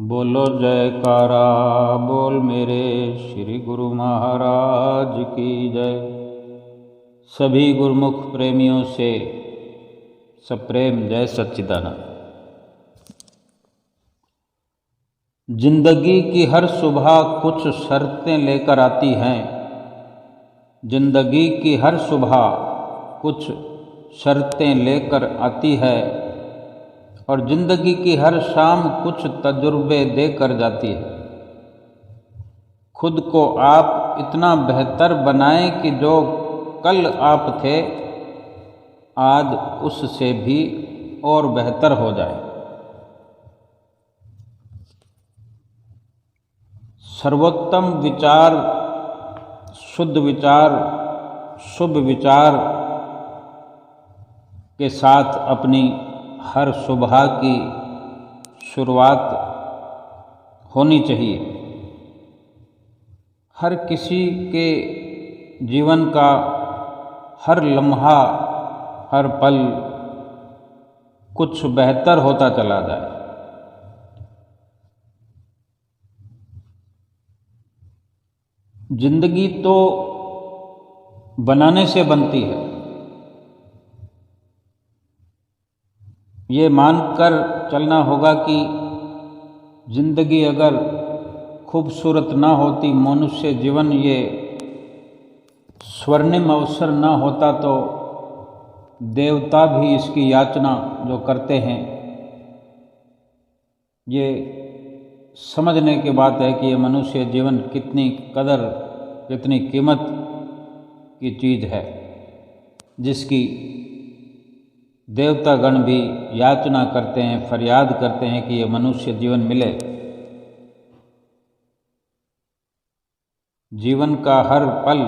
बोलो जयकारा बोल मेरे श्री गुरु महाराज की जय। सभी गुरुमुख प्रेमियों से सप्रेम जय सच्चिदानंद। जिंदगी की हर सुबह कुछ शर्तें लेकर आती हैं। जिंदगी की हर सुबह कुछ शर्तें लेकर आती है और ज़िंदगी की हर शाम कुछ तजुर्बे देकर जाती है। खुद को आप इतना बेहतर बनाएं कि जो कल आप थे आज उससे भी और बेहतर हो जाए। सर्वोत्तम विचार, शुद्ध विचार, शुभ विचार के साथ अपनी हर सुबह की शुरुआत होनी चाहिए। हर किसी के जीवन का हर लम्हा, हर पल कुछ बेहतर होता चला जाए। जिंदगी तो बनाने से बनती है। ये मानकर चलना होगा कि जिंदगी अगर खूबसूरत ना होती, मनुष्य जीवन ये स्वर्णिम अवसर ना होता तो देवता भी इसकी याचना जो करते हैं, ये समझने की बात है कि ये मनुष्य जीवन कितनी कदर, कितनी कीमत की चीज़ है, जिसकी देवतागण भी याचना करते हैं, फरियाद करते हैं कि ये मनुष्य जीवन मिले। जीवन का हर पल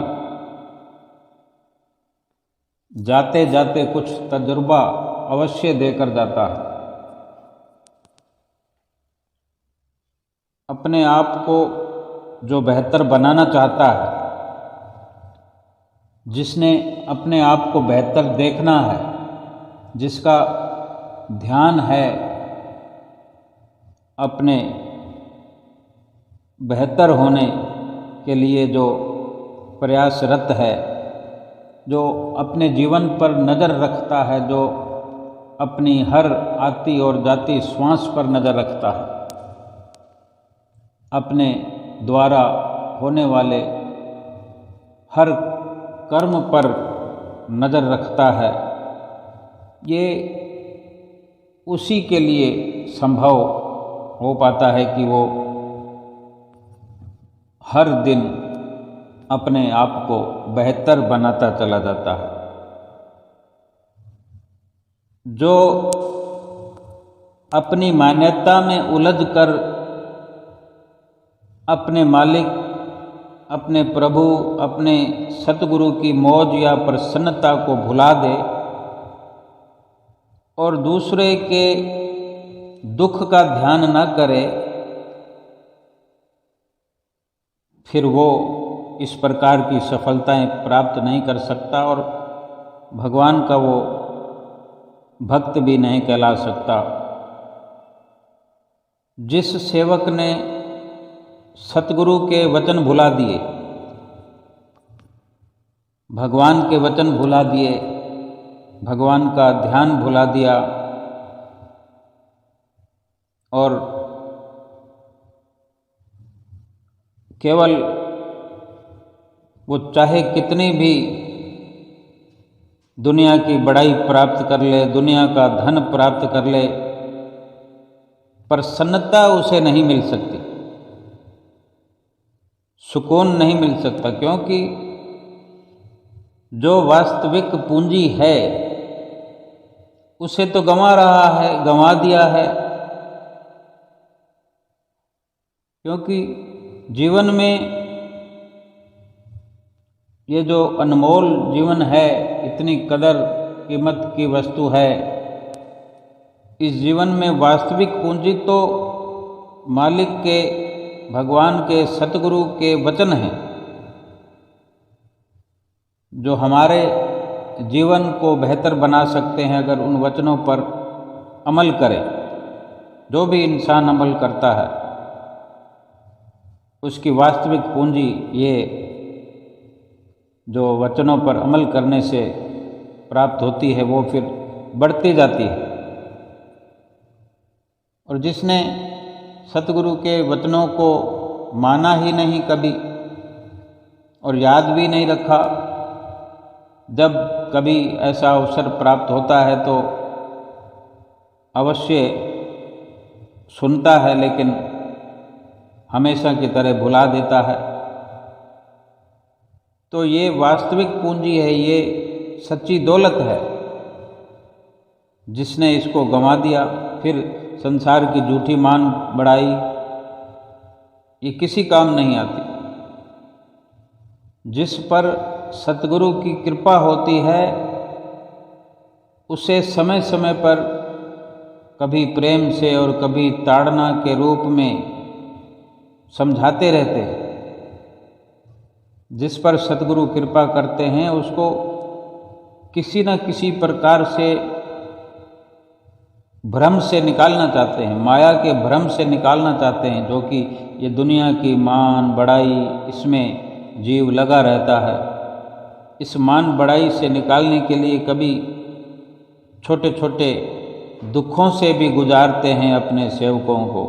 जाते जाते कुछ तजुर्बा अवश्य देकर जाता है। अपने आप को जो बेहतर बनाना चाहता है, जिसने अपने आप को बेहतर देखना है, जिसका ध्यान है अपने बेहतर होने के लिए, जो प्रयासरत है, जो अपने जीवन पर नज़र रखता है, जो अपनी हर आती और जाती श्वास पर नज़र रखता है, अपने द्वारा होने वाले हर कर्म पर नज़र रखता है, ये उसी के लिए संभव हो पाता है कि वो हर दिन अपने आप को बेहतर बनाता चला जाता है। जो अपनी मान्यता में उलझकर अपने मालिक, अपने प्रभु, अपने सतगुरु की मौज या प्रसन्नता को भुला दे और दूसरे के दुख का ध्यान न करे, फिर वो इस प्रकार की सफलताएं प्राप्त नहीं कर सकता और भगवान का वो भक्त भी नहीं कहला सकता। जिस सेवक ने सतगुरु के वचन भुला दिए, भगवान के वचन भुला दिए, भगवान का ध्यान भुला दिया और केवल वो चाहे कितनी भी दुनिया की बड़ाई प्राप्त कर ले, दुनिया का धन प्राप्त कर ले, प्रसन्नता उसे नहीं मिल सकती, सुकून नहीं मिल सकता, क्योंकि जो वास्तविक पूंजी है उसे तो गंवा रहा है, गंवा दिया है। क्योंकि जीवन में ये जो अनमोल जीवन है, इतनी कदर कीमत की वस्तु है, इस जीवन में वास्तविक पूंजी तो मालिक के, भगवान के, सतगुरु के वचन हैं, जो हमारे जीवन को बेहतर बना सकते हैं अगर उन वचनों पर अमल करें। जो भी इंसान अमल करता है उसकी वास्तविक पूंजी ये जो वचनों पर अमल करने से प्राप्त होती है वो फिर बढ़ती जाती है। और जिसने सतगुरु के वचनों को माना ही नहीं कभी और याद भी नहीं रखा, जब कभी ऐसा अवसर प्राप्त होता है तो अवश्य सुनता है, लेकिन हमेशा की तरह भुला देता है। तो ये वास्तविक पूंजी है, ये सच्ची दौलत है। जिसने इसको गंवा दिया, फिर संसार की झूठी मान बढ़ाई, ये किसी काम नहीं आती। जिस पर सतगुरु की कृपा होती है उसे समय समय पर कभी प्रेम से और कभी ताड़ना के रूप में समझाते रहते हैं। जिस पर सतगुरु कृपा करते हैं उसको किसी न किसी प्रकार से भ्रम से निकालना चाहते हैं, माया के भ्रम से निकालना चाहते हैं, जो कि ये दुनिया की मान बढ़ाई, इसमें जीव लगा रहता है। इस मान बढ़ाई से निकालने के लिए कभी छोटे छोटे दुखों से भी गुजारते हैं अपने सेवकों को,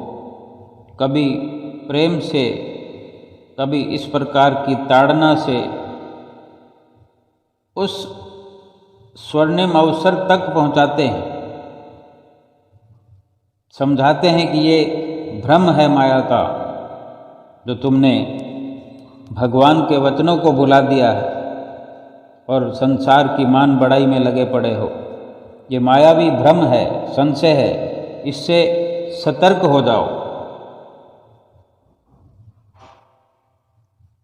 कभी प्रेम से, कभी इस प्रकार की ताड़ना से उस स्वर्णिम अवसर तक पहुंचाते हैं। समझाते हैं कि ये भ्रम है माया का, जो तुमने भगवान के वचनों को भुला दिया है और संसार की मान बढ़ाई में लगे पड़े हो। ये मायावी भ्रम है, संशय है, इससे सतर्क हो जाओ।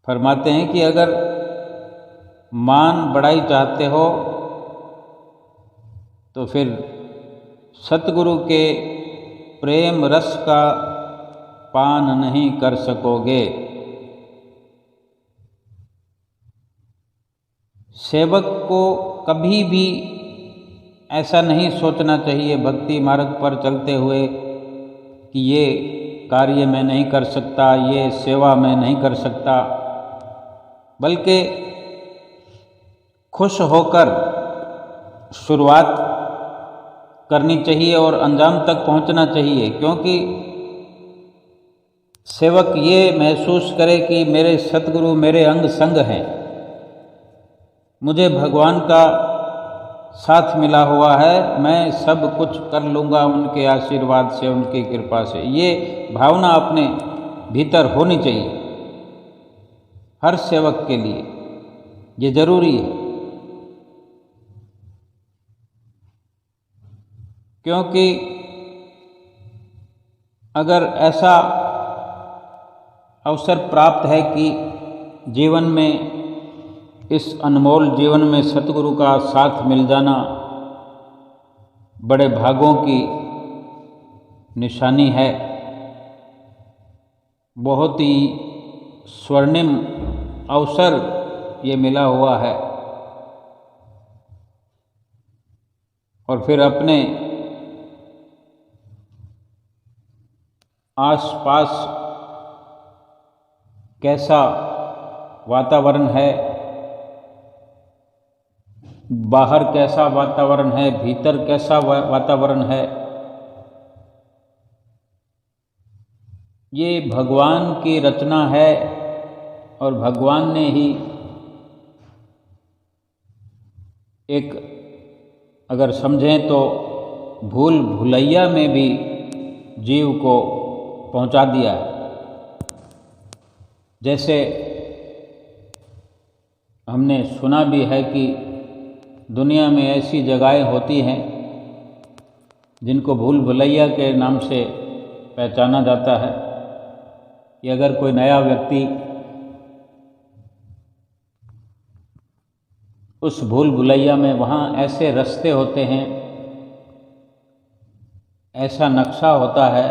फरमाते हैं कि अगर मान बढ़ाई चाहते हो तो फिर सतगुरु के प्रेम रस का पान नहीं कर सकोगे। सेवक को कभी भी ऐसा नहीं सोचना चाहिए भक्ति मार्ग पर चलते हुए कि ये कार्य मैं नहीं कर सकता, ये सेवा मैं नहीं कर सकता, बल्कि खुश होकर शुरुआत करनी चाहिए और अंजाम तक पहुंचना चाहिए। क्योंकि सेवक ये महसूस करे कि मेरे सतगुरु मेरे अंग संग हैं, मुझे भगवान का साथ मिला हुआ है, मैं सब कुछ कर लूँगा उनके आशीर्वाद से, उनकी कृपा से। ये भावना अपने भीतर होनी चाहिए हर सेवक के लिए, ये जरूरी है। क्योंकि अगर ऐसा अवसर प्राप्त है कि जीवन में, इस अनमोल जीवन में सतगुरु का साथ मिल जाना बड़े भागों की निशानी है। बहुत ही स्वर्णिम अवसर ये मिला हुआ है। और फिर अपने आसपास कैसा वातावरण है, बाहर कैसा वातावरण है, भीतर कैसा वातावरण है, ये भगवान की रचना है। और भगवान ने ही एक, अगर समझें तो भूल भुलैया में भी जीव को पहुंचा दिया है। जैसे हमने सुना भी है कि दुनिया में ऐसी जगहें होती हैं जिनको भूल भुलैया के नाम से पहचाना जाता है कि अगर कोई नया व्यक्ति उस भूल भुलैया में, वहाँ ऐसे रास्ते होते हैं, ऐसा नक्शा होता है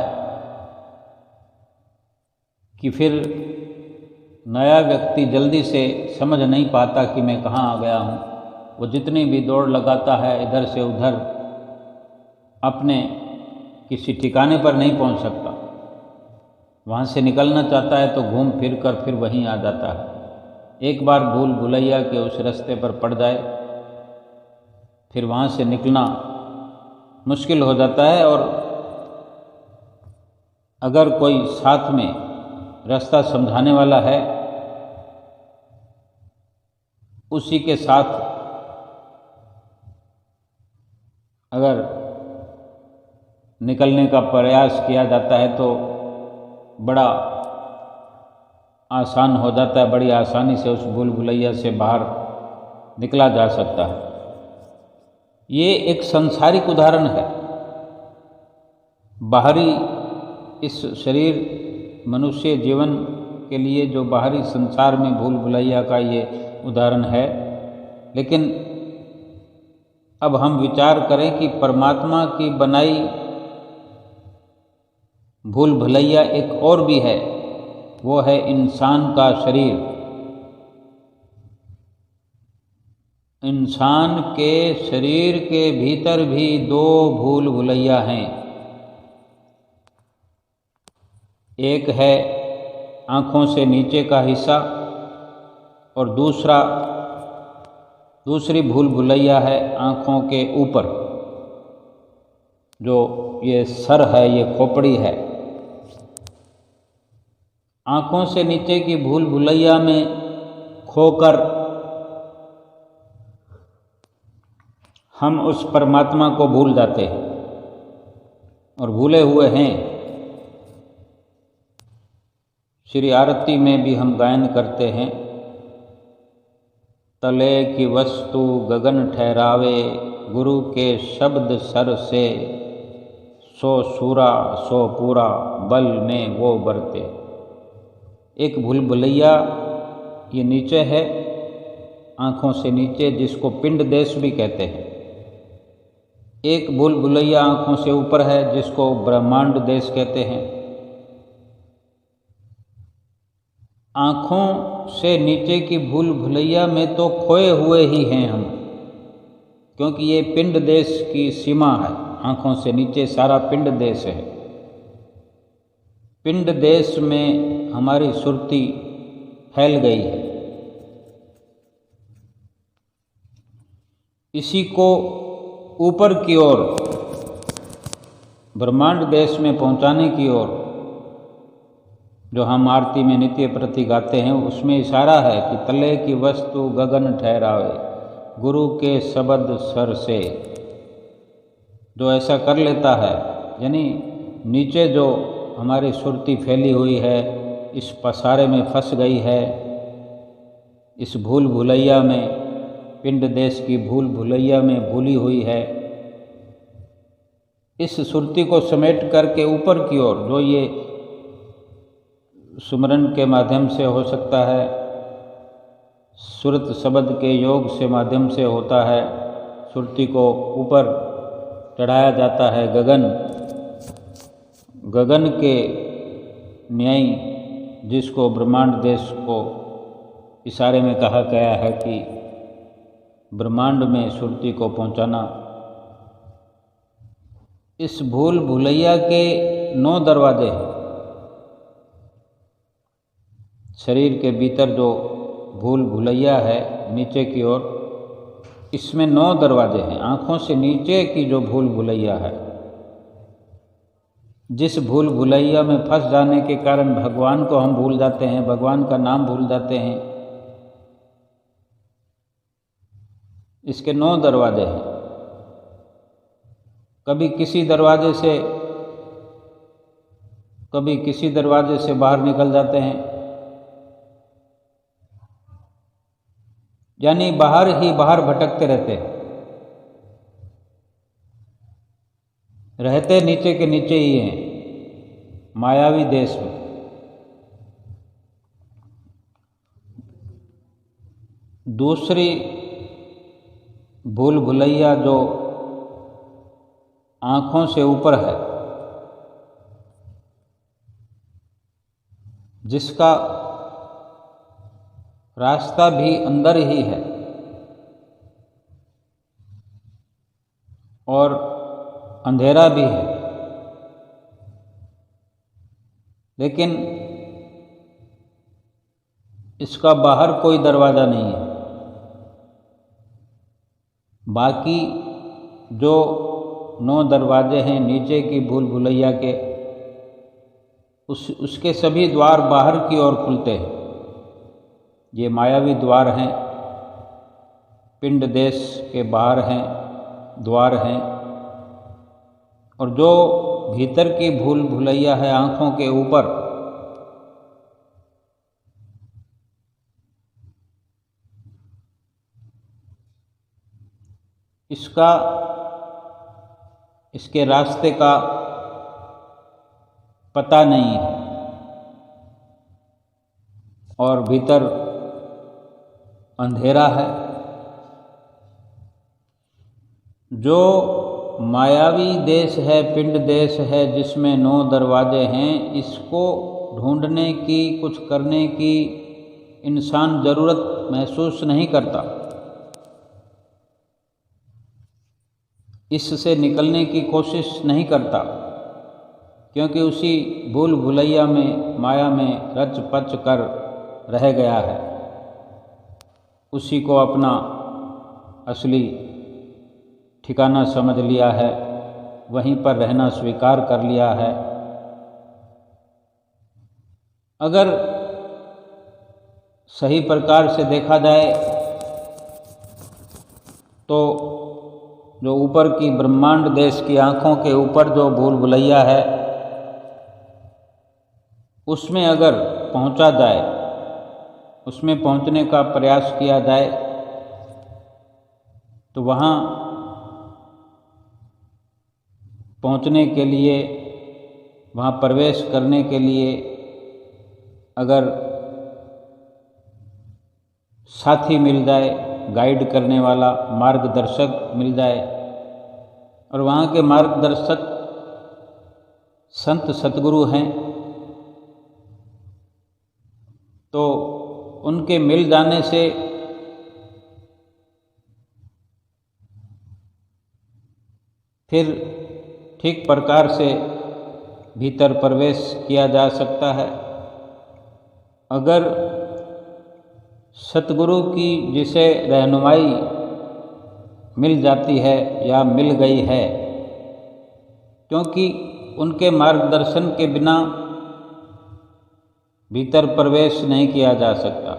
कि फिर नया व्यक्ति जल्दी से समझ नहीं पाता कि मैं कहाँ आ गया हूँ। वो जितनी भी दौड़ लगाता है इधर से उधर, अपने किसी ठिकाने पर नहीं पहुँच सकता। वहाँ से निकलना चाहता है तो घूम फिर कर फिर वहीं आ जाता है। एक बार भूल भुलैया के उस रास्ते पर पड़ जाए फिर वहाँ से निकलना मुश्किल हो जाता है। और अगर कोई साथ में रास्ता समझाने वाला है, उसी के साथ अगर निकलने का प्रयास किया जाता है तो बड़ा आसान हो जाता है, बड़ी आसानी से उस भूल भुलैया से बाहर निकला जा सकता है। ये एक सांसारिक उदाहरण है। बाहरी इस शरीर मनुष्य जीवन के लिए जो बाहरी संसार में भूल भुलैया का ये उदाहरण है, लेकिन अब हम विचार करें कि परमात्मा की बनाई भूल भुलैया एक और भी है, वो है इंसान का शरीर। इंसान के शरीर के भीतर भी दो भूल भुलैया हैं। एक है आँखों से नीचे का हिस्सा और दूसरी भूल भुलैया है आँखों के ऊपर, जो ये सर है, ये खोपड़ी है। आँखों से नीचे की भूल भुलैया में खोकर हम उस परमात्मा को भूल जाते हैं और भूले हुए हैं। श्री आरती में भी हम गायन करते हैं, तले की वस्तु गगन ठहरावे, गुरु के शब्द सर से, सो सूरा सो पूरा बल में वो बरते। एक भूल भुलैया ये नीचे है, आँखों से नीचे, जिसको पिंड देश भी कहते हैं। एक भूल भुलैया आँखों से ऊपर है, जिसको ब्रह्मांड देश कहते हैं। आँखों से नीचे की भूल भुलैया में तो खोए हुए ही हैं हम, क्योंकि ये पिंड देश की सीमा है। आँखों से नीचे सारा पिंड देश है। पिंड देश में हमारी सुरती फैल गई है। इसी को ऊपर की ओर ब्रह्मांड देश में पहुंचाने की ओर जो हम आरती में नित्य प्रति गाते हैं, उसमें इशारा है कि तले की वस्तु गगन ठहरावे, गुरु के शब्द सर से। जो ऐसा कर लेता है, यानी नीचे जो हमारी सुरती फैली हुई है, इस पसारे में फंस गई है, इस भूल भुलैया में, पिंड देश की भूल भुलैया में भूली हुई है, इस सुरती को समेट करके ऊपर की ओर, जो ये सुमरन के माध्यम से हो सकता है, सुरत शब्द के योग से माध्यम से होता है, सुरती को ऊपर चढ़ाया जाता है। गगन के न्याय, जिसको ब्रह्मांड देश को इशारे में कहा गया है कि ब्रह्मांड में सुरती को पहुंचाना। इस भूल भुलैया के 9 दरवाजे हैं। शरीर के भीतर जो भूल भुलैया है नीचे की ओर, इसमें 9 दरवाजे हैं। आँखों से नीचे की जो भूल भुलैया है, जिस भूल भुलैया में फंस जाने के कारण भगवान को हम भूल जाते हैं, भगवान का नाम भूल जाते हैं, इसके 9 दरवाजे हैं। कभी किसी दरवाजे से बाहर निकल जाते हैं, यानी बाहर ही बाहर भटकते रहते नीचे के नीचे ही हैं, मायावी देश में। दूसरी भूल भुलैया जो आँखों से ऊपर है, जिसका रास्ता भी अंदर ही है और अंधेरा भी है, लेकिन इसका बाहर कोई दरवाज़ा नहीं है। बाकी जो 9 दरवाजे हैं नीचे की भूल भुलैया के, उसके सभी द्वार बाहर की ओर खुलते हैं। ये मायावी द्वार हैं, पिंड देश के बाहर हैं द्वार हैं। और जो भीतर की भूल भुलैया है आँखों के ऊपर, इसके रास्ते का पता नहीं है और भीतर अंधेरा है। जो मायावी देश है, पिंड देश है, जिसमें 9 दरवाजे हैं, इसको ढूंढने की, कुछ करने की इंसान ज़रूरत महसूस नहीं करता। इससे निकलने की कोशिश नहीं करता, क्योंकि उसी भूल भुलैया में, माया में रच पच कर रह गया है। उसी को अपना असली ठिकाना समझ लिया है, वहीं पर रहना स्वीकार कर लिया है। अगर सही प्रकार से देखा जाए तो जो ऊपर की ब्रह्मांड देश की आँखों के ऊपर जो भूल भुलैया है, उसमें अगर पहुंचा जाए, उसमें पहुंचने का प्रयास किया जाए, तो वहाँ पहुंचने के लिए, वहाँ प्रवेश करने के लिए अगर साथी मिल जाए, गाइड करने वाला मार्गदर्शक मिल जाए, और वहाँ के मार्गदर्शक संत सतगुरु हैं, तो उनके मिल जाने से फिर ठीक प्रकार से भीतर प्रवेश किया जा सकता है। अगर सतगुरु की जिसे रहनुमाई मिल जाती है या मिल गई है, क्योंकि उनके मार्गदर्शन के बिना भीतर प्रवेश नहीं किया जा सकता,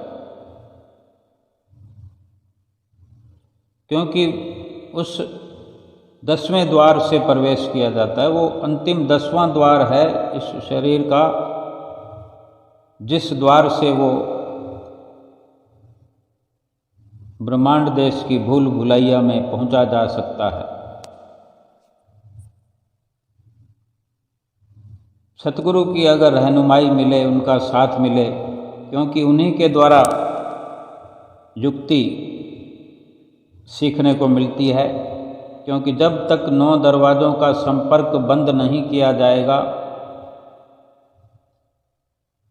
क्योंकि उस 10वें द्वार से प्रवेश किया जाता है। वो अंतिम 10वां द्वार है इस शरीर का, जिस द्वार से वो ब्रह्मांड देश की भूल भुलैया में पहुंचा जा सकता है। सतगुरु की अगर रहनुमाई मिले, उनका साथ मिले, क्योंकि उन्हीं के द्वारा युक्ति सीखने को मिलती है। क्योंकि जब तक 9 दरवाज़ों का संपर्क बंद नहीं किया जाएगा,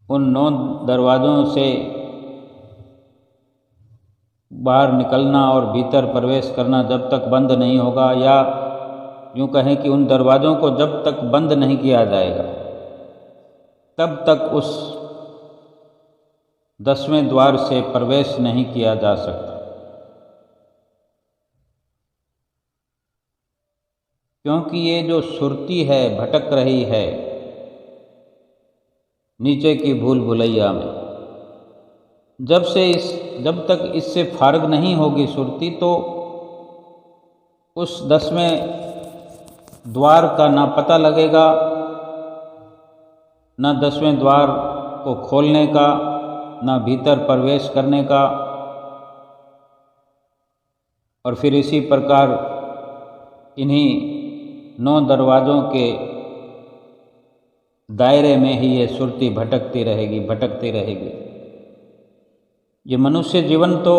उन 9 दरवाज़ों से बाहर निकलना और भीतर प्रवेश करना जब तक बंद नहीं होगा, या यूँ कहें कि उन दरवाज़ों को जब तक बंद नहीं किया जाएगा, तब तक उस 10वें द्वार से प्रवेश नहीं किया जा सकता। क्योंकि ये जो सुरती है, भटक रही है नीचे की भूल भुलैया में, जब तक इससे फारग नहीं होगी सुरती, तो उस 10वें द्वार का ना पता लगेगा, ना 10वें द्वार को खोलने का, ना भीतर प्रवेश करने का। और फिर इसी प्रकार इन्हीं 9 दरवाज़ों के दायरे में ही ये सुरती भटकती रहेगी। ये मनुष्य जीवन तो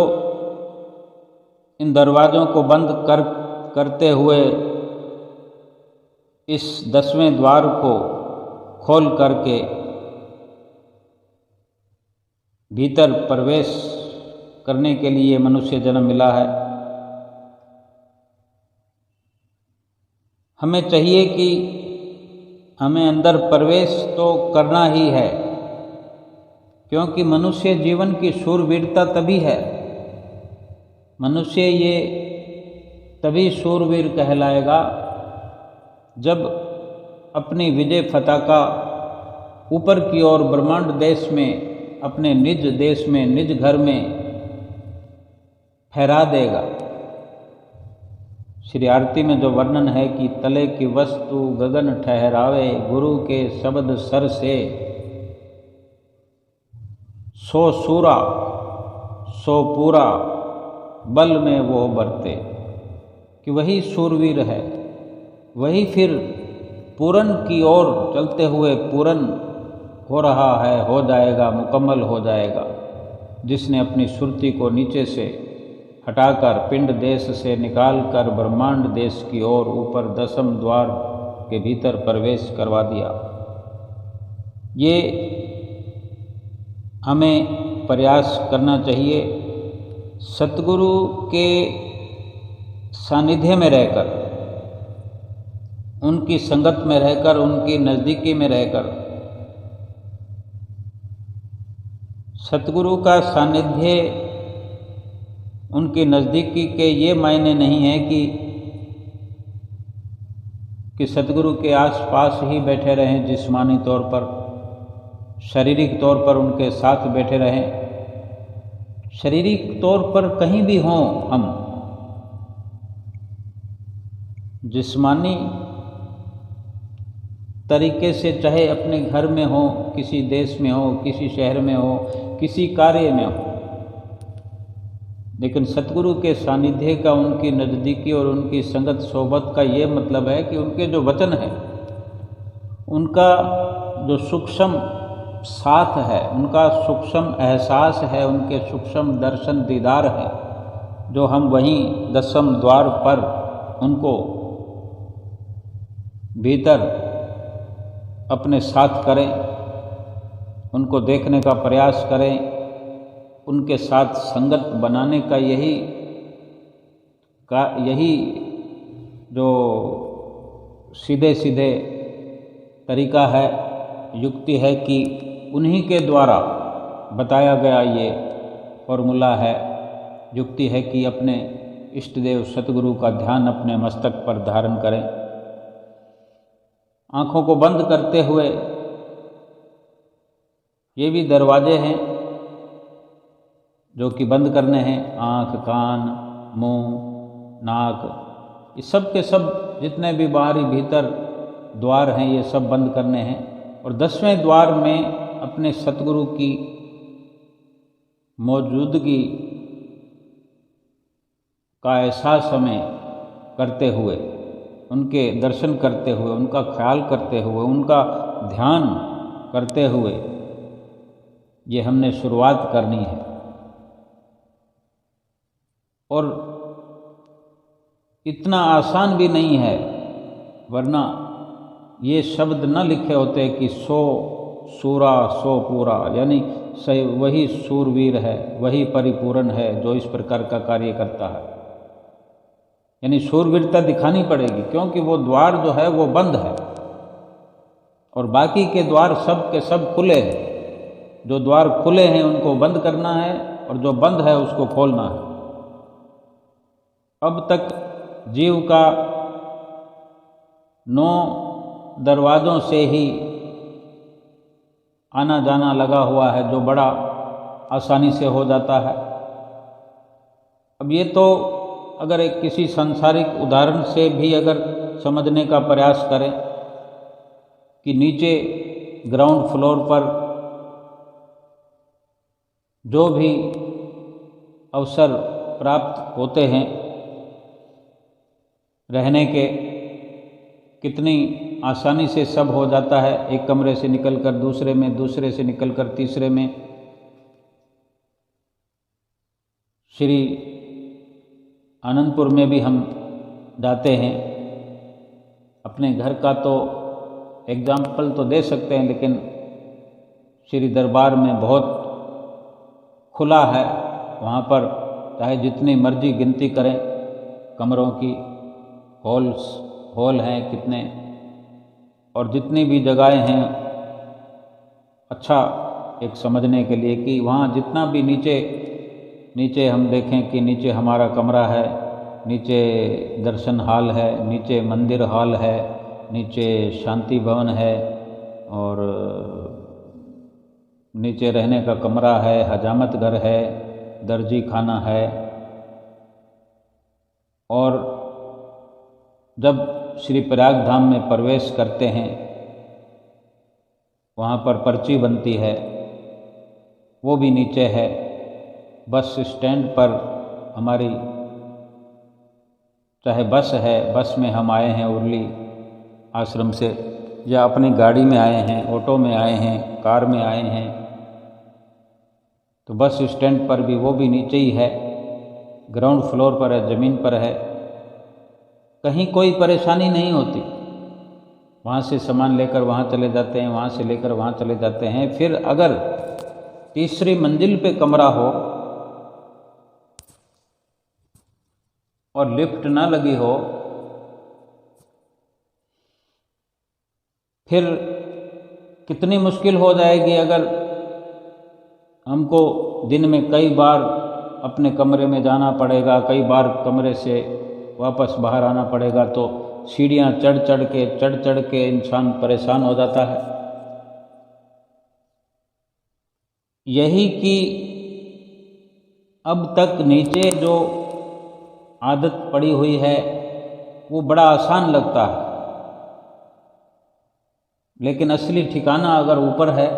इन दरवाज़ों को बंद करते हुए इस 10वें द्वार को खोल करके भीतर प्रवेश करने के लिए मनुष्य जन्म मिला है। हमें चाहिए कि हमें अंदर प्रवेश तो करना ही है, क्योंकि मनुष्य जीवन की शूरवीरता तभी है, मनुष्य ये तभी शूरवीर कहलाएगा जब अपनी विजय पताका ऊपर की ओर ब्रह्मांड देश में, अपने निज देश में, निज घर में फहरा देगा। श्री आरती में जो वर्णन है कि तले की वस्तु गगन ठहरावे, गुरु के शब्द सर से, सो सूरा सो पूरा बल में वो बरते, कि वही शूरवीर है, वही फिर पूरन की ओर चलते हुए पूरन हो रहा है, हो जाएगा, मुकम्मल हो जाएगा। जिसने अपनी सुरती को नीचे से हटाकर पिंड देश से निकालकर ब्रह्मांड देश की ओर ऊपर दसम द्वार के भीतर प्रवेश करवा दिया। ये हमें प्रयास करना चाहिए, सतगुरु के सानिध्य में रहकर, उनकी संगत में रहकर, उनकी नज़दीकी में रहकर। सतगुरु का सानिध्य, उनकी नज़दीकी के ये मायने नहीं है कि सतगुरु के आसपास ही बैठे रहें, जिस्मानी तौर पर, शारीरिक तौर पर उनके साथ बैठे रहें। शारीरिक तौर पर कहीं भी हों हम, जिस्मानी तरीके से चाहे अपने घर में हो, किसी देश में हो, किसी शहर में हो, किसी कार्य में हो, लेकिन सतगुरु के सानिध्य का, उनकी नज़दीकी और उनकी संगत सोबत का ये मतलब है कि उनके जो वचन है, उनका जो सूक्ष्म साथ है, उनका सूक्ष्म एहसास है, उनके सूक्ष्म दर्शन दीदार है, जो हम वहीं दसम द्वार पर उनको भीतर अपने साथ करें, उनको देखने का प्रयास करें, उनके साथ संगत बनाने का यही जो सीधे सीधे तरीका है, युक्ति है कि उन्हीं के द्वारा बताया गया ये फॉर्मूला है, युक्ति है कि अपने इष्ट देव सतगुरु का ध्यान अपने मस्तक पर धारण करें। आँखों को बंद करते हुए, ये भी दरवाजे हैं जो कि बंद करने हैं, आँख, कान, मुंह, नाक, ये सब के सब जितने भी बाहरी भीतर द्वार हैं, ये सब बंद करने हैं। और 10वें द्वार में अपने सतगुरु की मौजूदगी का एहसास हमें करते हुए, उनके दर्शन करते हुए, उनका ख्याल करते हुए, उनका ध्यान करते हुए ये हमने शुरुआत करनी है। और इतना आसान भी नहीं है, वरना ये शब्द न लिखे होते कि सो सूरा सो पूरा, यानी सही वही सूरवीर है, वही परिपूर्ण है जो इस प्रकार का कार्य करता है। यानी शूरवीरता दिखानी पड़ेगी, क्योंकि वो द्वार जो है वो बंद है और बाकी के द्वार सब के सब खुले हैं। जो द्वार खुले हैं उनको बंद करना है और जो बंद है उसको खोलना है। अब तक जीव का 9 दरवाज़ों से ही आना जाना लगा हुआ है, जो बड़ा आसानी से हो जाता है। अब ये तो अगर एक किसी सांसारिक उदाहरण से भी अगर समझने का प्रयास करें कि नीचे ग्राउंड फ्लोर पर जो भी अवसर प्राप्त होते हैं रहने के, कितनी आसानी से सब हो जाता है। एक कमरे से निकलकर दूसरे में, दूसरे से निकलकर तीसरे में। श्री आनंदपुर में भी हम जाते हैं। अपने घर का तो एग्जाम्पल तो दे सकते हैं, लेकिन श्री दरबार में बहुत खुला है, वहाँ पर चाहे जितनी मर्जी गिनती करें कमरों की, हॉल हैं कितने, और जितनी भी जगहें हैं, अच्छा एक समझने के लिए कि वहाँ जितना भी नीचे हम देखें कि नीचे हमारा कमरा है, नीचे दर्शन हॉल है, नीचे मंदिर हॉल है, नीचे शांति भवन है, और नीचे रहने का कमरा है, हजामत घर है, दर्जी खाना है। और जब श्री प्रयाग धाम में प्रवेश करते हैं, वहाँ पर पर्ची बनती है, वो भी नीचे है। बस स्टैंड पर हमारी चाहे बस है, बस में हम आए हैं उर्ली आश्रम से, या अपनी गाड़ी में आए हैं, ऑटो में आए हैं, कार में आए हैं, तो बस स्टैंड पर भी वो भी नीचे ही है, ग्राउंड फ्लोर पर है, ज़मीन पर है। कहीं कोई परेशानी नहीं होती। वहाँ से सामान लेकर वहाँ चले जाते हैं, वहाँ से लेकर वहाँ चले जाते हैं। फिर अगर तीसरी मंजिल पे कमरा हो और लिफ्ट ना लगी हो, फिर कितनी मुश्किल हो जाएगी। अगर हमको दिन में कई बार अपने कमरे में जाना पड़ेगा, कई बार कमरे से वापस बाहर आना पड़ेगा, तो सीढ़ियाँ चढ़ चढ़ के इंसान परेशान हो जाता है। यही कि अब तक नीचे जो आदत पड़ी हुई है वो बड़ा आसान लगता है, लेकिन असली ठिकाना अगर ऊपर है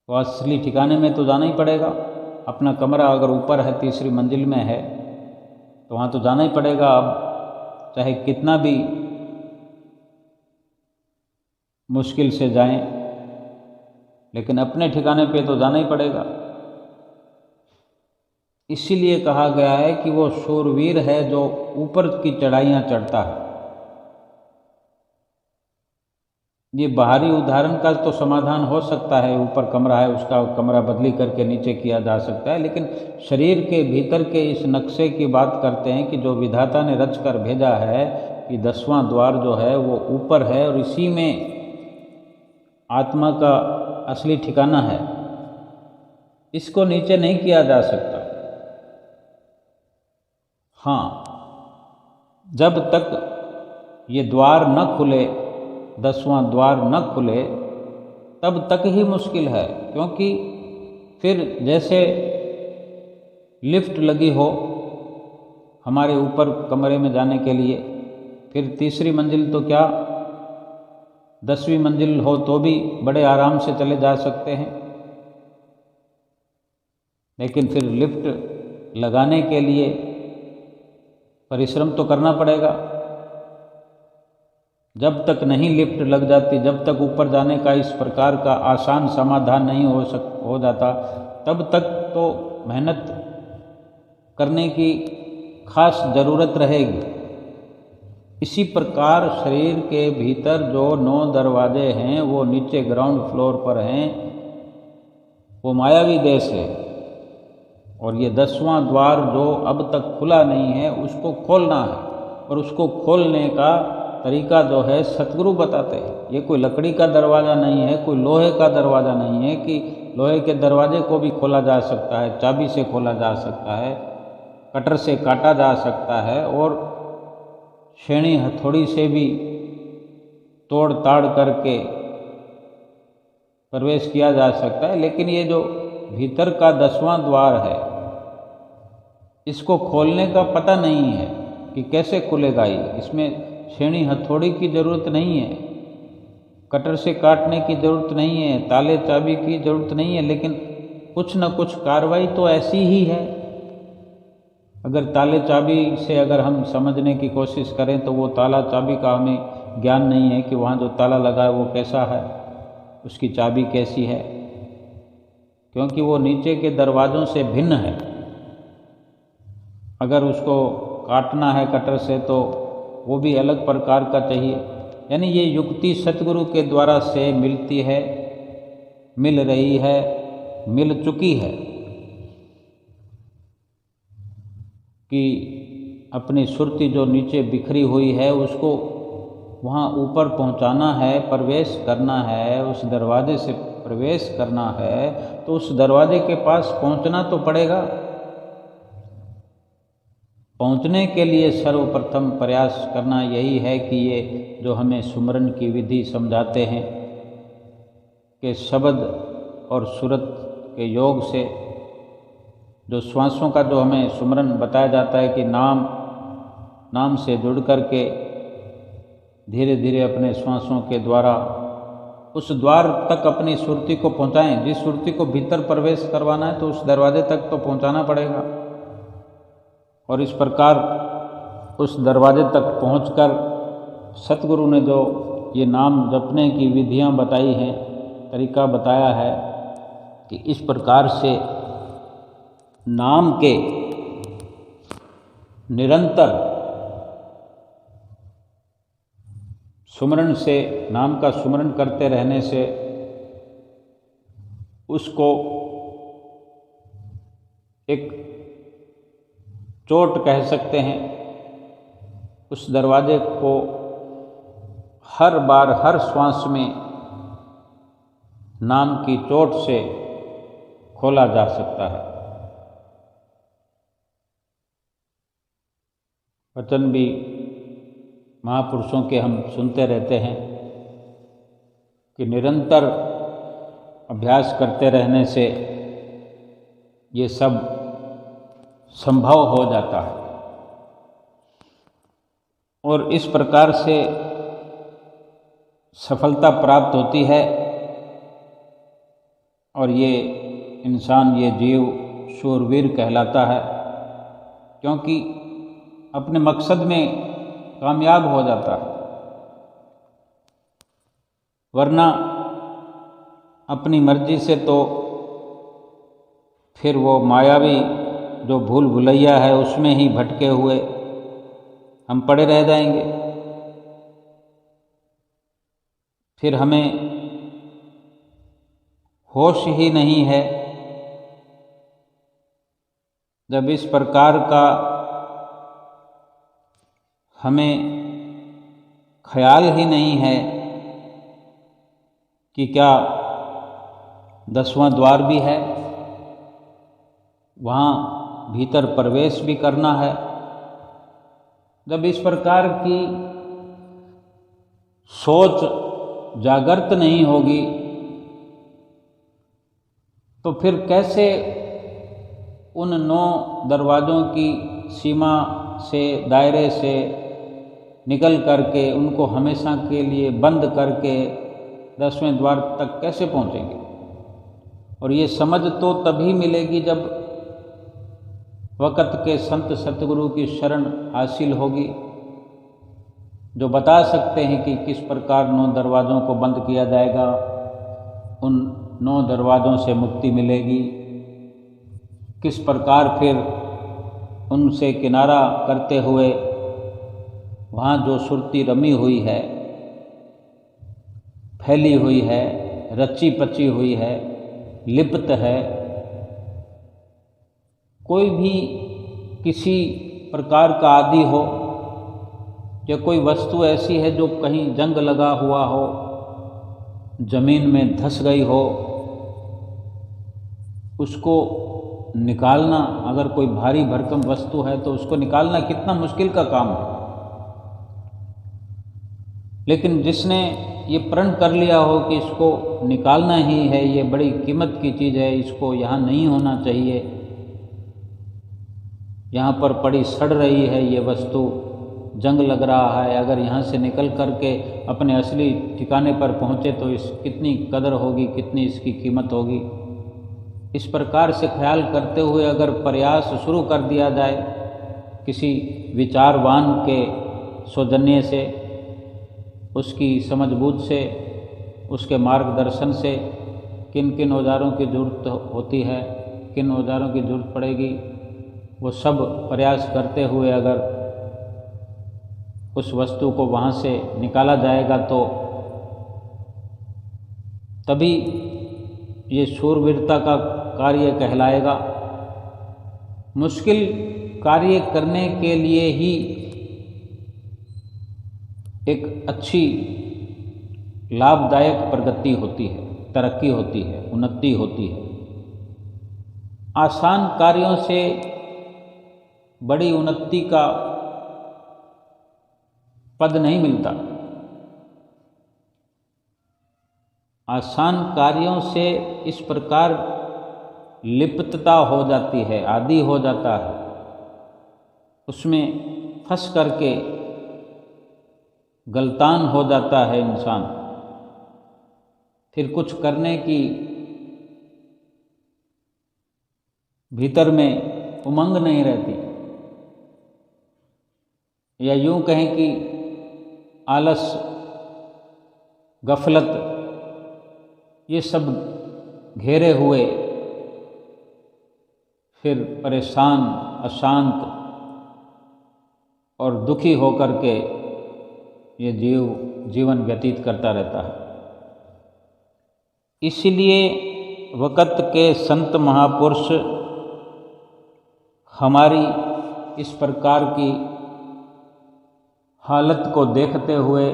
तो असली ठिकाने में तो जाना ही पड़ेगा। अपना कमरा अगर ऊपर है, तीसरी मंजिल में है, तो वहाँ तो जाना ही पड़ेगा। अब चाहे कितना भी मुश्किल से जाएं, लेकिन अपने ठिकाने पे तो जाना ही पड़ेगा। इसीलिए कहा गया है कि वो शूरवीर है जो ऊपर की चढ़ाइयाँ चढ़ता है। ये बाहरी उदाहरण का तो समाधान हो सकता है, ऊपर कमरा है उसका कमरा बदली करके नीचे किया जा सकता है, लेकिन शरीर के भीतर के इस नक्शे की बात करते हैं कि जो विधाता ने रच कर भेजा है कि 10वां द्वार जो है वो ऊपर है, और इसी में आत्मा का असली ठिकाना है। इसको नीचे नहीं किया जा सकता। हाँ, जब तक ये द्वार न खुले, 10वां द्वार न खुले, तब तक ही मुश्किल है। क्योंकि फिर जैसे लिफ्ट लगी हो हमारे ऊपर कमरे में जाने के लिए, फिर तीसरी मंजिल तो क्या 10वीं मंजिल हो तो भी बड़े आराम से चले जा सकते हैं, लेकिन फिर लिफ्ट लगाने के लिए परिश्रम तो करना पड़ेगा। जब तक नहीं लिफ्ट लग जाती, जब तक ऊपर जाने का इस प्रकार का आसान समाधान नहीं हो जाता, तब तक तो मेहनत करने की खास ज़रूरत रहेगी। इसी प्रकार शरीर के भीतर जो 9 दरवाजे हैं वो नीचे ग्राउंड फ्लोर पर हैं, वो मायावी देश है। और ये 10वां द्वार जो अब तक खुला नहीं है उसको खोलना है, और उसको खोलने का तरीका जो है सतगुरु बताते हैं। ये कोई लकड़ी का दरवाज़ा नहीं है, कोई लोहे का दरवाज़ा नहीं है कि लोहे के दरवाजे को भी खोला जा सकता है, चाबी से खोला जा सकता है, कटर से काटा जा सकता है, और छेनी हथौड़ी से भी तोड़ ताड़ करके प्रवेश किया जा सकता है। लेकिन ये जो भीतर का 10वां द्वार है, इसको खोलने का पता नहीं है कि कैसे खुलेगा ये। इसमें छेनी हथौड़ी की ज़रूरत नहीं है, कटर से काटने की ज़रूरत नहीं है, ताले चाबी की ज़रूरत नहीं है, लेकिन कुछ न कुछ कार्रवाई तो ऐसी ही है। अगर ताले चाबी से अगर हम समझने की कोशिश करें तो वो ताला चाबी का हमें ज्ञान नहीं है कि वहाँ जो ताला लगा है वो कैसा है, उसकी चाबी कैसी है, क्योंकि वो नीचे के दरवाज़ों से भिन्न है। अगर उसको काटना है कटर से तो वो भी अलग प्रकार का चाहिए। यानी ये युक्ति सतगुरु के द्वारा से मिलती है, मिल रही है, मिल चुकी है कि अपनी सुरती जो नीचे बिखरी हुई है उसको वहाँ ऊपर पहुँचाना है, प्रवेश करना है, उस दरवाजे से प्रवेश करना है, तो उस दरवाजे के पास पहुँचना तो पड़ेगा। पहुँचने के लिए सर्वप्रथम प्रयास करना यही है कि ये जो हमें सुमरन की विधि समझाते हैं कि शब्द और सूरत के योग से जो श्वासों का जो हमें सुमरन बताया जाता है कि नाम से जुड़ करके धीरे धीरे अपने श्वासों के द्वारा उस द्वार तक अपनी सुरती को पहुंचाएं। जिस सुरती को भीतर प्रवेश करवाना है तो उस दरवाजे तक तो पहुंचाना पड़ेगा। और इस प्रकार उस दरवाजे तक पहुंचकर सतगुरु ने जो ये नाम जपने की विधियां बताई हैं, तरीका बताया है कि इस प्रकार से नाम के निरंतर सुमरण से, नाम का सुमरण करते रहने से उसको एक चोट कह सकते हैं। उस दरवाजे को हर बार हर श्वास में नाम की चोट से खोला जा सकता है। वचन भी महापुरुषों के हम सुनते रहते हैं कि निरंतर अभ्यास करते रहने से ये सब संभव हो जाता है। और इस प्रकार से सफलता प्राप्त होती है और ये इंसान, ये जीव शूरवीर कहलाता है, क्योंकि अपने मकसद में कामयाब हो जाता है। वरना अपनी मर्जी से तो फिर वो मायावी जो भूल भुलैया है उसमें ही भटके हुए हम पड़े रह जाएंगे। फिर हमें होश ही नहीं है। जब इस प्रकार का हमें ख्याल ही नहीं है कि क्या 10वां द्वार भी है, वहाँ भीतर प्रवेश भी करना है। जब इस प्रकार की सोच जागृत नहीं होगी तो फिर कैसे उन 9 दरवाज़ों की सीमा से, दायरे से निकल करके उनको हमेशा के लिए बंद करके 10वें द्वार तक कैसे पहुँचेंगे। और ये समझ तो तभी मिलेगी जब वक़्त के संत सतगुरु की शरण हासिल होगी, जो बता सकते हैं कि किस प्रकार 9 दरवाज़ों को बंद किया जाएगा, उन 9 दरवाज़ों से मुक्ति मिलेगी, किस प्रकार फिर उनसे किनारा करते हुए वहाँ जो सुरती रमी हुई है, फैली हुई है, रची पची हुई है, लिप्त है, कोई भी किसी प्रकार का आदि हो या कोई वस्तु ऐसी है जो कहीं जंग लगा हुआ हो, जमीन में धंस गई हो, उसको निकालना, अगर कोई भारी भरकम वस्तु है तो उसको निकालना कितना मुश्किल का काम है। लेकिन जिसने ये प्रण कर लिया हो कि इसको निकालना ही है, ये बड़ी कीमत की चीज़ है, इसको यहाँ नहीं होना चाहिए, यहाँ पर पड़ी सड़ रही है ये वस्तु, जंग लग रहा है, अगर यहाँ से निकल करके अपने असली ठिकाने पर पहुँचे तो इस कितनी कदर होगी, कितनी इसकी कीमत होगी। इस प्रकार से ख्याल करते हुए अगर प्रयास शुरू कर दिया जाए किसी विचारवान के सौजन्य से, उसकी समझबूझ से, उसके मार्गदर्शन से, किन किन औजारों की ज़रूरत होती है, किन औजारों की ज़रूरत पड़ेगी, वो सब प्रयास करते हुए अगर उस वस्तु को वहाँ से निकाला जाएगा तो तभी ये शूरवीरता का कार्य कहलाएगा। मुश्किल कार्य करने के लिए ही एक अच्छी लाभदायक प्रगति होती है, तरक्की होती है, उन्नति होती है। आसान कार्यों से बड़ी उन्नति का पद नहीं मिलता। आसान कार्यों से इस प्रकार लिप्तता हो जाती है, आदी हो जाता है, उसमें फंस करके गलतान हो जाता है इंसान। फिर कुछ करने की भीतर में उमंग नहीं रहती, या यूं कहें कि आलस, गफलत, ये सब घेरे हुए फिर परेशान, अशांत और दुखी होकर के ये जीवन व्यतीत करता रहता है। इसलिए वक़्त के संत महापुरुष हमारी इस प्रकार की हालत को देखते हुए,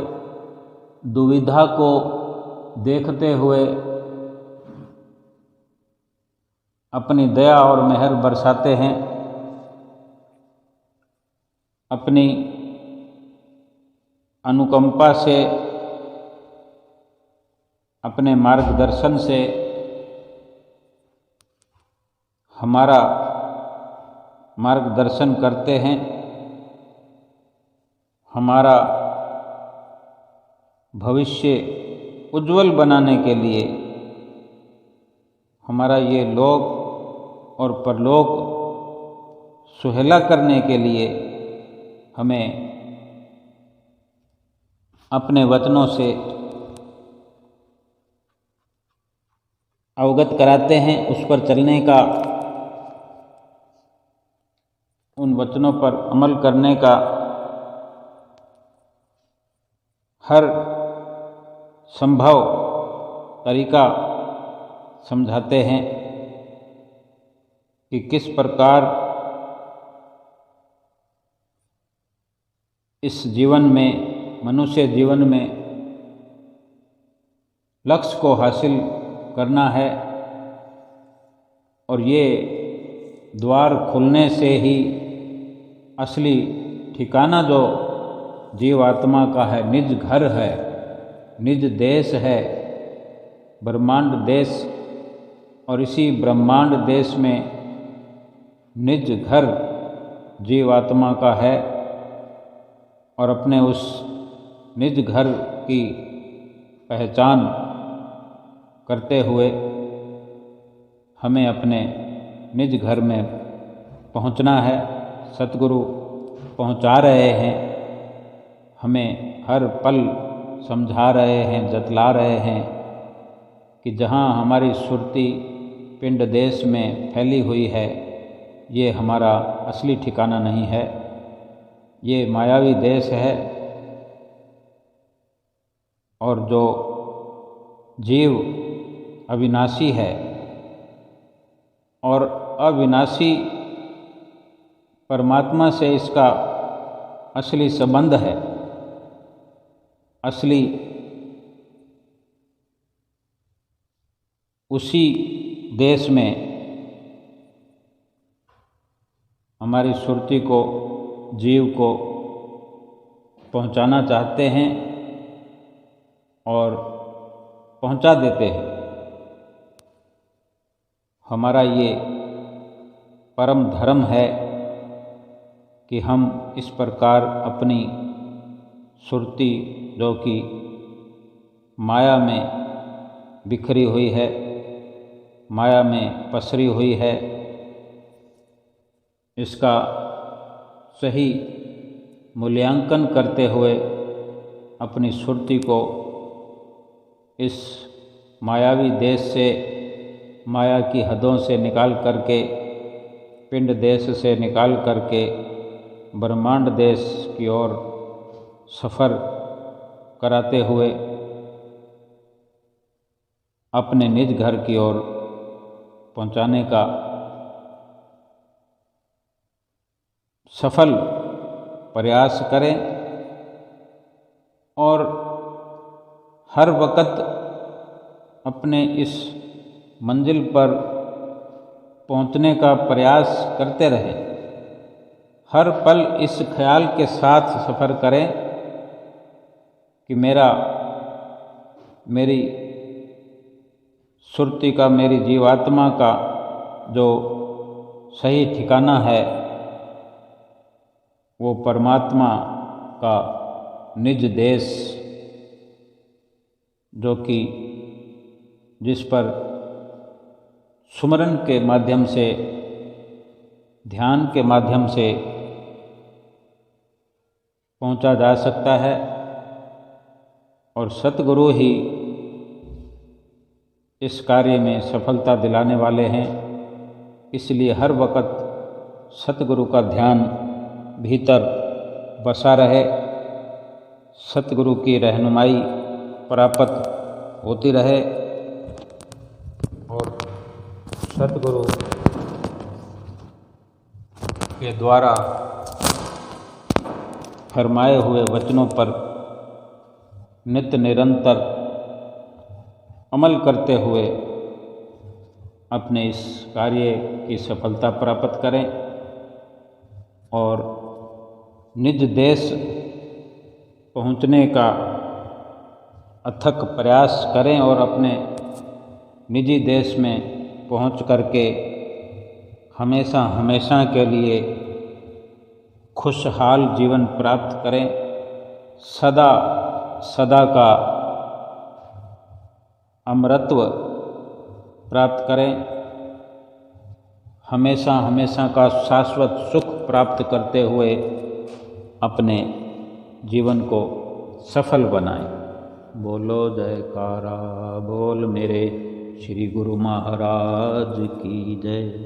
दुविधा को देखते हुए अपनी दया और मेहर बरसाते हैं। अपनी अनुकंपा से, अपने मार्गदर्शन से हमारा मार्गदर्शन करते हैं। हमारा भविष्य उज्जवल बनाने के लिए, हमारा ये लोक और परलोक सुहेला करने के लिए हमें अपने वचनों से अवगत कराते हैं, उस पर चलने का, उन वचनों पर अमल करने का हर संभव तरीका समझाते हैं कि किस प्रकार इस जीवन में, मनुष्य जीवन में लक्ष्य को हासिल करना है, और ये द्वार खुलने से ही असली ठिकाना जो जीवात्मा का है, निज घर है, निज देश है, ब्रह्मांड देश, और इसी ब्रह्मांड देश में निज घर जीवात्मा का है। और अपने उस निज घर की पहचान करते हुए हमें अपने निज घर में पहुंचना है। सतगुरु पहुंचा रहे हैं, हमें हर पल समझा रहे हैं, जतला रहे हैं कि जहाँ हमारी सुरती पिंड देश में फैली हुई है, ये हमारा असली ठिकाना नहीं है, ये मायावी देश है। और जो जीव अविनाशी है और अविनाशी परमात्मा से इसका असली संबंध है, असली उसी देश में हमारी सुरती को, जीव को पहुंचाना चाहते हैं और पहुंचा देते हैं। हमारा ये परम धर्म है कि हम इस प्रकार अपनी सुरती, जो कि माया में बिखरी हुई है, माया में पसरी हुई है, इसका सही मूल्यांकन करते हुए अपनी सुरती को इस मायावी देश से, माया की हदों से निकाल करके, पिंड देश से निकाल करके ब्रह्मांड देश की ओर सफ़र कराते हुए अपने निज घर की ओर पहुंचाने का सफल प्रयास करें। और हर वक्त अपने इस मंजिल पर पहुंचने का प्रयास करते रहें। हर पल इस ख्याल के साथ सफ़र करें कि मेरी सुरति का, मेरी जीवात्मा का जो सही ठिकाना है वो परमात्मा का निज देश, जो कि जिस पर सुमरन के माध्यम से, ध्यान के माध्यम से पहुंचा जा सकता है। और सतगुरु ही इस कार्य में सफलता दिलाने वाले हैं। इसलिए हर वक्त सतगुरु का ध्यान भीतर बसा रहे, सतगुरु की रहनुमाई प्राप्त होती रहे और सतगुरु के द्वारा फरमाए हुए वचनों पर नित्य निरंतर अमल करते हुए अपने इस कार्य की सफलता प्राप्त करें और निज देश पहुंचने का अथक प्रयास करें और अपने निजी देश में पहुंच करके हमेशा हमेशा के लिए खुशहाल जीवन प्राप्त करें, सदा सदा का अमरत्व प्राप्त करें, हमेशा हमेशा का शाश्वत सुख प्राप्त करते हुए अपने जीवन को सफल बनाएं। बोलो जयकारा बोल मेरे श्री गुरु महाराज की जय।